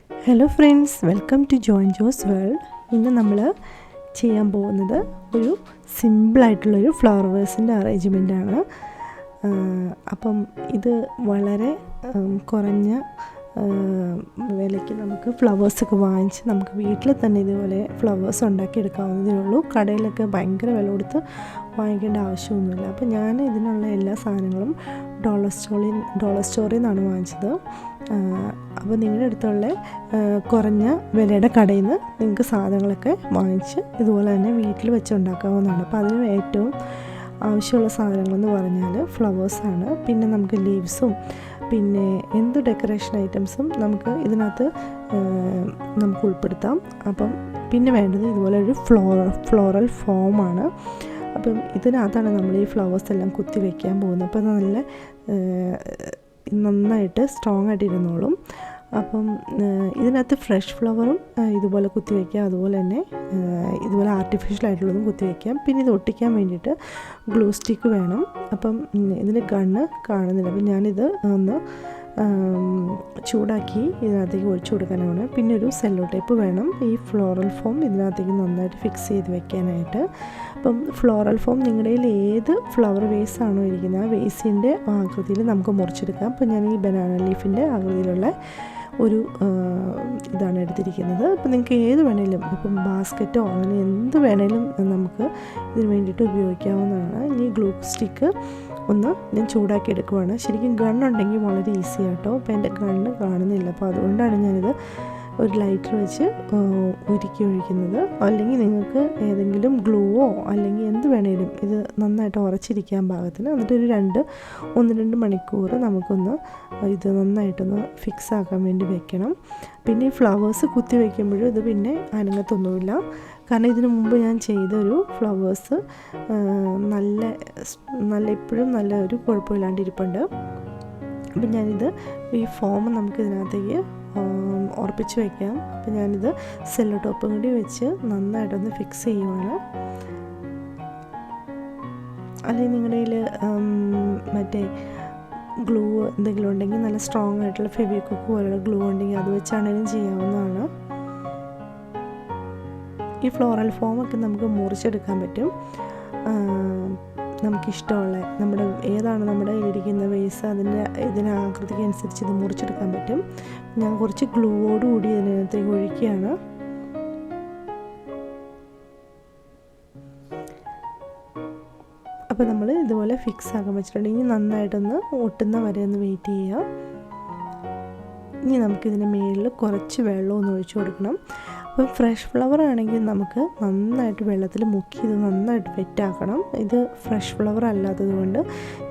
Hello friends, welcome to join Jose world. ഇന്ന് നമ്മൾ ചെയ്യാൻ പോകുന്നത് ഒരു സിമ്പിളായിട്ടുള്ളൊരു ഫ്ലവർ വേസിൻ്റെ അറേഞ്ച്മെൻറ്റാണ്. അപ്പം ഇത് വളരെ കുറഞ്ഞ വിലയ്ക്ക് നമുക്ക് ഫ്ലവേഴ്സൊക്കെ വാങ്ങിച്ച് നമുക്ക് വീട്ടിൽ തന്നെ ഇതുപോലെ ഫ്ലവേഴ്സ് ഉണ്ടാക്കിയെടുക്കാവുന്നതേ ഉള്ളൂ. കടയിലൊക്കെ ഭയങ്കര വില കൊടുത്ത് വാങ്ങിക്കേണ്ട ആവശ്യമൊന്നുമില്ല. അപ്പോൾ ഞാൻ ഇതിനുള്ള എല്ലാ സാധനങ്ങളും ഡോളർ സ്റ്റോറിൽ നിന്നാണ് വാങ്ങിച്ചത്. അപ്പോൾ നിങ്ങളുടെ അടുത്തുള്ള കുറഞ്ഞ വിലയുടെ കടയിൽ നിന്ന് നിങ്ങൾക്ക് സാധനങ്ങളൊക്കെ വാങ്ങിച്ച് ഇതുപോലെ തന്നെ വീട്ടിൽ വെച്ച് ഉണ്ടാക്കാവുന്നതാണ്. അപ്പോൾ അതിന് ഏറ്റവും ആവശ്യമുള്ള സാധനങ്ങളെന്ന് പറഞ്ഞാൽ ഫ്ലവേഴ്സാണ്. പിന്നെ നമുക്ക് ലീവ്സും പിന്നെ എന്ത് ഡെക്കറേഷൻ ഐറ്റംസും നമുക്ക് ഇതിനകത്ത് നമുക്ക് ഉൾപ്പെടുത്താം. അപ്പം പിന്നെ വേണ്ടത് ഇതുപോലെ ഒരു ഫ്ലോറൽ ഫോമാണ്. അപ്പം ഇതിനകത്താണ് നമ്മൾ ഈ ഫ്ലവേഴ്സ് എല്ലാം കുത്തി വയ്ക്കാൻ പോകുന്നത്. അപ്പോൾ നല്ല നന്നായിട്ട് സ്ട്രോങ് ആയിട്ട് ഇരുന്നോളും. അപ്പം ഇതിനകത്ത് ഫ്രഷ് ഫ്ലവറും ഇതുപോലെ കുത്തി വയ്ക്കാം, അതുപോലെ തന്നെ ഇതുപോലെ ആർട്ടിഫിഷ്യലായിട്ടുള്ളതും കുത്തി വയ്ക്കാം. പിന്നെ ഇത് ഒട്ടിക്കാൻ വേണ്ടിയിട്ട് ഗ്ലൂ സ്റ്റിക്ക് വേണം. അപ്പം ഇതിന് ഗണ്ണ് കാണുന്നില്ല, അപ്പം ഞാനിത് ഒന്ന് ചൂടാക്കി ഇതിനകത്തേക്ക് ഒഴിച്ചു കൊടുക്കാനാണ്. പിന്നെ ഒരു സെല്ലോ ടേപ്പ് വേണം ഈ ഫ്ലോറൽ ഫോം ഇതിനകത്തേക്ക് നന്നായിട്ട് ഫിക്സ് ചെയ്ത് വെക്കാനായിട്ട്. അപ്പം ഫ്ലോറൽ ഫോം നിങ്ങളുടെ കയ്യിൽ ഏത് ഫ്ലവർ വേസാണോ ഇരിക്കുന്നത് ആ വേസിൻ്റെ ആകൃതിയിൽ നമുക്ക് മുറിച്ചെടുക്കാം. അപ്പം ഞാൻ ഈ ബനാന ലീഫിൻ്റെ ആകൃതിയിലുള്ള ഒരു ഇതാണ് എടുത്തിരിക്കുന്നത്. അപ്പം നിങ്ങൾക്ക് ഏത് വേണേലും, ഇപ്പം ബാസ്ക്കറ്റോ അങ്ങനെ എന്ത് വേണേലും നമുക്ക് ഇതിന് വേണ്ടിയിട്ട് ഉപയോഗിക്കാവുന്നതാണ്. ഇനി ഗ്ലൂ സ്റ്റിക്ക് ഒന്ന് ഞാൻ ചൂടാക്കി എടുക്കുവാണ്. ശരിക്കും ഗണ്ണുണ്ടെങ്കിൽ വളരെ ഈസി ആട്ടോ. അപ്പോൾ എൻ്റെ ഗണ്ണ് കാണുന്നില്ല, അപ്പോൾ അതുകൊണ്ടാണ് ഞാനിത് ഒരു ലൈറ്റർ വെച്ച് ഉരുക്കി ഒഴിക്കുന്നത്. അല്ലെങ്കിൽ നിങ്ങൾക്ക് ഏതെങ്കിലും ഗ്ലൂവോ അല്ലെങ്കിൽ എന്ത് വേണേലും ഇത് നന്നായിട്ട് ഉറച്ചിരിക്കാൻ പാകത്തിന്, എന്നിട്ട് ഒരു 1-2 മണിക്കൂർ നമുക്കൊന്ന് ഇത് നന്നായിട്ടൊന്ന് ഫിക്സ് ആക്കാൻ വേണ്ടി വെക്കണം. പിന്നെ ഈ ഫ്ലവേഴ്സ് കുത്തി വയ്ക്കുമ്പോഴും ഇത് പിന്നെ അനങ്ങത്തൊന്നുമില്ല. കാരണം ഇതിനു മുമ്പ് ഞാൻ ചെയ്തൊരു ഫ്ലവേഴ്സ് നല്ല ഇപ്പോഴും നല്ല ഒരു കുഴപ്പമില്ലാണ്ടിരിപ്പുണ്ട്. അപ്പം ഞാനിത് ഈ ഫോം നമുക്ക് ഇതിനകത്തേക്ക് ഉറപ്പിച്ച് വയ്ക്കാം. അപ്പം ഞാനിത് സെല്ലോ ടോപ്പും കൂടി വെച്ച് നന്നായിട്ടൊന്ന് ഫിക്സ് ചെയ്യുവാണ്. അല്ലെങ്കിൽ നിങ്ങളുടെ കയ്യിൽ മറ്റേ ഗ്ലൂ എന്തെങ്കിലും ഉണ്ടെങ്കിൽ, നല്ല സ്ട്രോങ് ആയിട്ടുള്ള ഫെവിക്വിക്ക് പോലുള്ള ഗ്ലൂ ഉണ്ടെങ്കിൽ അത് വെച്ചാണെങ്കിലും ചെയ്യാവുന്നതാണ്. ഈ ഫ്ലോറൽ ഫോമൊക്കെ നമുക്ക് മുറിച്ചെടുക്കാൻ പറ്റും. നമുക്കിഷ്ടമുള്ള ഏതാണ് നമ്മുടെ കയ്യിലിരിക്കുന്ന വേസ് ഇതിന് ആകൃതിക്ക് അനുസരിച്ച് ഇത് മുറിച്ചെടുക്കാൻ പറ്റും. ഞാൻ കുറച്ച് ഗ്ലൂവോടുകൂടി ഇതിനകത്തേക്ക് ഒഴിക്കുകയാണ്. അപ്പോൾ നമ്മൾ ഇതുപോലെ ഫിക്സ് ആക്കാൻ വെച്ചിട്ടുണ്ട്. ഇനി നന്നായിട്ടൊന്ന് ഒട്ടുന്ന വരെ ഒന്ന് വെയിറ്റ് ചെയ്യുക. ഇനി നമുക്കിതിൻ്റെ മുകളിൽ കുറച്ച് വെള്ളം ഒന്ന് ഒഴിച്ചു കൊടുക്കണം. അപ്പോൾ ഫ്രഷ് ഫ്ലവർ ആണെങ്കിൽ നമുക്ക് നന്നായിട്ട് വെള്ളത്തിൽ മുക്കി ഇത് നന്നായിട്ട് വെറ്റാക്കണം. ഇത് ഫ്രഷ് ഫ്ലവർ അല്ലാത്തത് കൊണ്ട്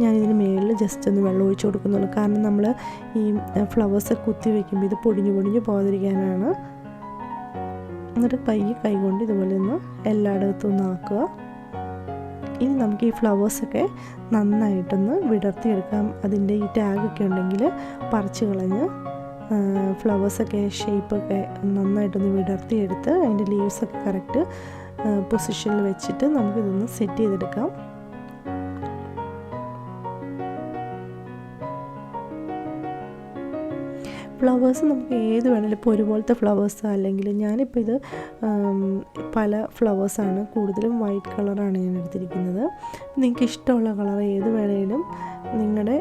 ഞാനിതിന് മുകളിൽ ജസ്റ്റ് ഒന്ന് വെള്ളം ഒഴിച്ചു കൊടുക്കുന്നുള്ളൂ. കാരണം നമ്മൾ ഈ ഫ്ലവേഴ്സ് കുത്തി വയ്ക്കുമ്പോൾ ഇത് പൊടിഞ്ഞു പോകാതിരിക്കാനാണ്. എന്നിട്ട് കൈ കൊണ്ട് ഇതുപോലെ ഒന്ന് എല്ലായിടത്തും ഒന്ന് ആക്കുക. ഇനി നമുക്ക് ഈ ഫ്ലവേഴ്സൊക്കെ നന്നായിട്ടൊന്ന് വിടർത്തിയെടുക്കാം. അതിൻ്റെ ഈ ടാഗൊക്കെ ഉണ്ടെങ്കിൽ പറിച്ച് കളഞ്ഞ് ഫ്ലവേഴ്സൊക്കെ ഷേപ്പൊക്കെ നന്നായിട്ടൊന്ന് വിടർത്തിയെടുത്ത് അതിൻ്റെ ലീവ്സൊക്കെ കറക്റ്റ് പൊസിഷനിൽ വെച്ചിട്ട് നമുക്കിതൊന്ന് സെറ്റ് ചെയ്തെടുക്കാം. ഫ്ലവേഴ്സ് നമുക്ക് ഏത് വേണമെങ്കിലും, ഇപ്പോൾ ഒരുപോലത്തെ ഫ്ലവേഴ്സ് അല്ലെങ്കിൽ ഞാനിപ്പോൾ ഇത് പല ഫ്ലവേഴ്സാണ്, കൂടുതലും വൈറ്റ് കളറാണ് ഞാൻ എടുത്തിരിക്കുന്നത്. നിങ്ങൾക്ക് ഇഷ്ടമുള്ള കളർ ഏത് വേണമെങ്കിലും നിങ്ങളുടെ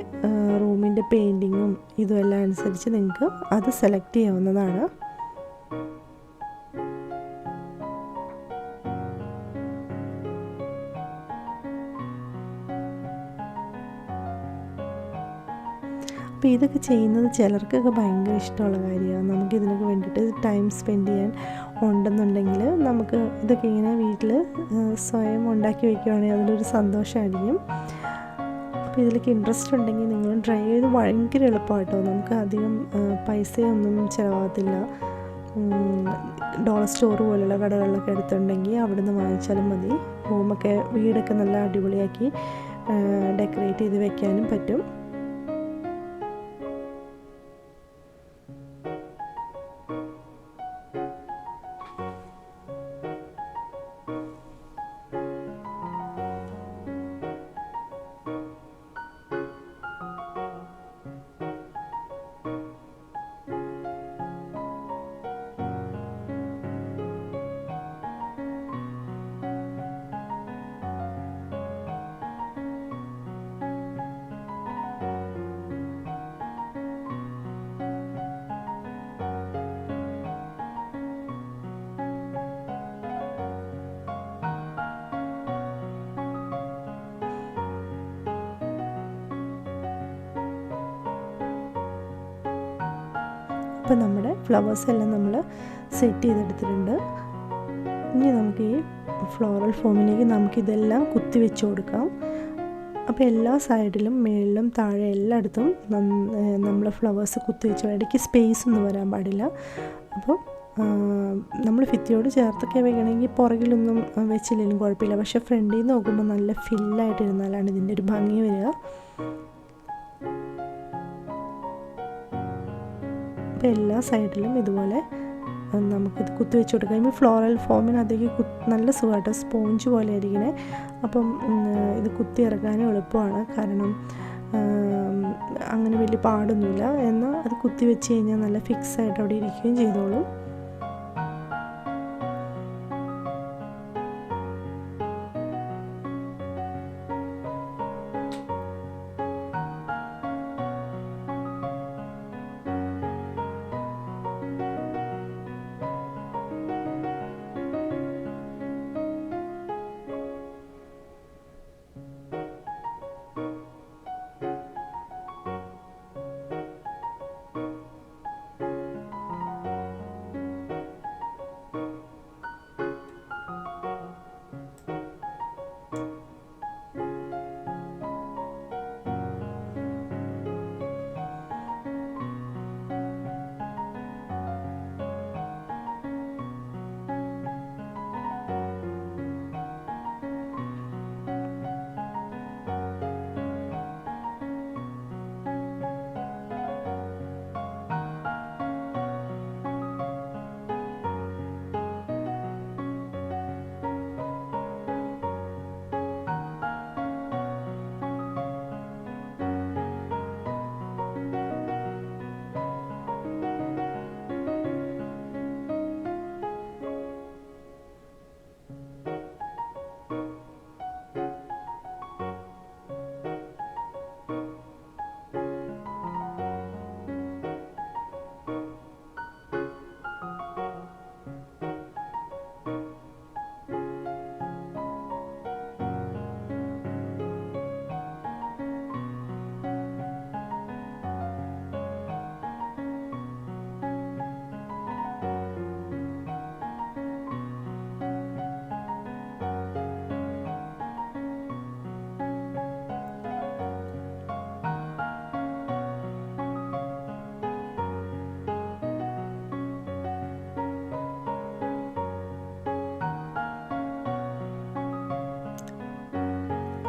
റൂമിൻ്റെ പെയിൻറ്റിങ്ങും ഇതുമെല്ലാം അനുസരിച്ച് നിങ്ങൾക്ക് അത് സെലക്ട് ചെയ്യാവുന്നതാണ്. അപ്പോൾ ഇതൊക്കെ ചെയ്യുന്നത് ചിലർക്കൊക്കെ ഭയങ്കര ഇഷ്ടമുള്ള കാര്യമാണ്. നമുക്കിതിനൊക്കെ വേണ്ടിയിട്ട് ടൈം സ്പെൻഡ് ചെയ്യാൻ ഉണ്ടെന്നുണ്ടെങ്കിൽ നമുക്ക് ഇതൊക്കെ ഇങ്ങനെ വീട്ടിൽ സ്വയം ഉണ്ടാക്കി വയ്ക്കുകയാണെങ്കിൽ അതിലൊരു സന്തോഷമായിരിക്കും. അപ്പോൾ ഇതിലേക്ക് ഇൻട്രസ്റ്റ് ഉണ്ടെങ്കിൽ നിങ്ങളും ട്രൈ ചെയ്ത്. ഭയങ്കര എളുപ്പമായിട്ടോ, നമുക്ക് അധികം പൈസയൊന്നും ചിലവാകത്തില്ല. ഡോളർ സ്റ്റോർ പോലുള്ള കടകളിലൊക്കെ എടുത്തിട്ടുണ്ടെങ്കിൽ അവിടെ നിന്ന് വാങ്ങിച്ചാലും മതി. വീടൊക്കെ നല്ല അടിപൊളിയാക്കി ഡെക്കറേറ്റ് ചെയ്ത് വെക്കാനും പറ്റും. അപ്പോൾ നമ്മുടെ ഫ്ലവേഴ്സ് എല്ലാം നമ്മൾ സെറ്റ് ചെയ്തെടുത്തിട്ടുണ്ട്. ഇനി നമുക്ക് ഈ ഫ്ലോറൽ ഫോമിലേക്ക് നമുക്കിതെല്ലാം കുത്തി വെച്ച് കൊടുക്കാം. അപ്പോൾ എല്ലാ സൈഡിലും മേളിലും താഴെ എല്ലായിടത്തും നമ്മൾ ഫ്ലവേഴ്സ് കുത്തി വെച്ച്, ഇടയ്ക്ക് സ്പേസ് ഒന്നും വരാൻ പാടില്ല. അപ്പോൾ നമ്മൾ ഭിത്തിയോട് ചേർത്തൊക്കെ വെക്കണമെങ്കിൽ പുറകിലൊന്നും വെച്ചില്ലെങ്കിലും കുഴപ്പമില്ല. പക്ഷേ ഫ്രണ്ടിൽ നിന്ന് നോക്കുമ്പോൾ നല്ല ഫില്ലായിട്ടിരുന്നാലാണ് ഇതിൻ്റെ ഒരു ഭംഗി വരിക. അപ്പോൾ എല്ലാ സൈഡിലും ഇതുപോലെ നമുക്കിത് കുത്തി വെച്ച് കൊടുക്കാം. ഈ ഫ്ലോറൽ ഫോമിനകത്തേക്ക് നല്ല സുഖമായിട്ട് സ്പോഞ്ച് പോലെ ആയിരിക്കണേ. അപ്പം ഇത് കുത്തി ഇറക്കാനും എളുപ്പമാണ്. കാരണം അങ്ങനെ വലിയ പാടൊന്നുമില്ല. എന്നാൽ അത് കുത്തി വെച്ച് കഴിഞ്ഞാൽ നല്ല ഫിക്സായിട്ട് അവിടെ ഇരിക്കുകയും ചെയ്തോളും.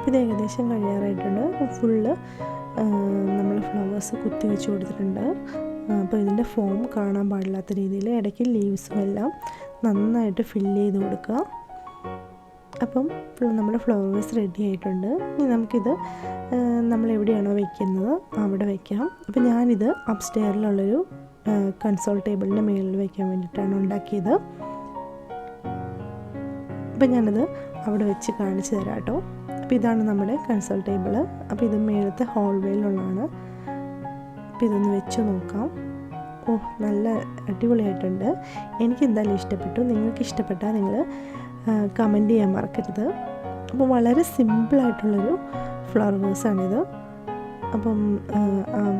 ഇത് ഏകദേശം കഴിയാറായിട്ടുണ്ട്. ഫുള്ള് നമ്മൾ ഫ്ലവേഴ്സ് കുത്തി വെച്ച് കൊടുത്തിട്ടുണ്ട്. അപ്പോൾ ഇതിൻ്റെ ഫോം കാണാൻ പാടില്ലാത്ത രീതിയിൽ ഇടയ്ക്ക് ലീവ്സും എല്ലാം നന്നായിട്ട് ഫില്ല് ചെയ്ത് കൊടുക്കുക. അപ്പം നമ്മുടെ ഫ്ലവേഴ്സ് റെഡി ആയിട്ടുണ്ട്. ഇനി നമുക്കിത് നമ്മൾ എവിടെയാണോ വയ്ക്കുന്നത് അവിടെ വയ്ക്കാം. അപ്പോൾ ഞാനിത് അപ്സ്റ്റെയറിലുള്ളൊരു കൺസോൾ ടേബിളിൻ്റെ മുകളിൽ വയ്ക്കാൻ വേണ്ടിയിട്ടാണ് ഉണ്ടാക്കിയത്. അപ്പം ഞാനത് അവിടെ വെച്ച് കാണിച്ചു തരാം കേട്ടോ. അപ്പോൾ ഇതാണ് നമ്മുടെ കൺസോൾ ടേബിൾ. അപ്പോൾ ഇത് മേളത്തെ ഹോൾവേയിലുള്ളതാണ്. അപ്പോൾ ഇതൊന്ന് വെച്ച് നോക്കാം. നല്ല അടിപൊളിയായിട്ടുണ്ട്. എനിക്ക് എന്തായാലും ഇഷ്ടപ്പെട്ടു. നിങ്ങൾക്ക് ഇഷ്ടപ്പെട്ടാൽ നിങ്ങൾ കമൻറ്റ് ചെയ്യാൻ മറക്കരുത്. അപ്പോൾ വളരെ സിമ്പിളായിട്ടുള്ളൊരു ഫ്ലവേഴ്സാണിത്. അപ്പം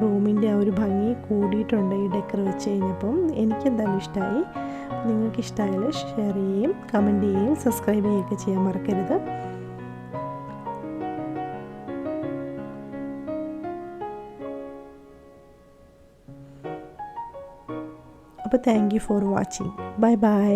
റൂമിൻ്റെ ആ ഒരു ഭംഗി കൂടിയിട്ടുണ്ട് ഈ ഡെക്കർ വെച്ച് കഴിഞ്ഞപ്പം. എനിക്കെന്തായാലും ഇഷ്ടമായി. നിങ്ങൾക്ക് ഇഷ്ടമായാൽ ഷെയർ ചെയ്യുകയും കമൻറ്റ് ചെയ്യുകയും സബ്സ്ക്രൈബ് ചെയ്യുകയൊക്കെ ചെയ്യാൻ മറക്കരുത്. അപ്പോൾ thank you for watching. Bye bye.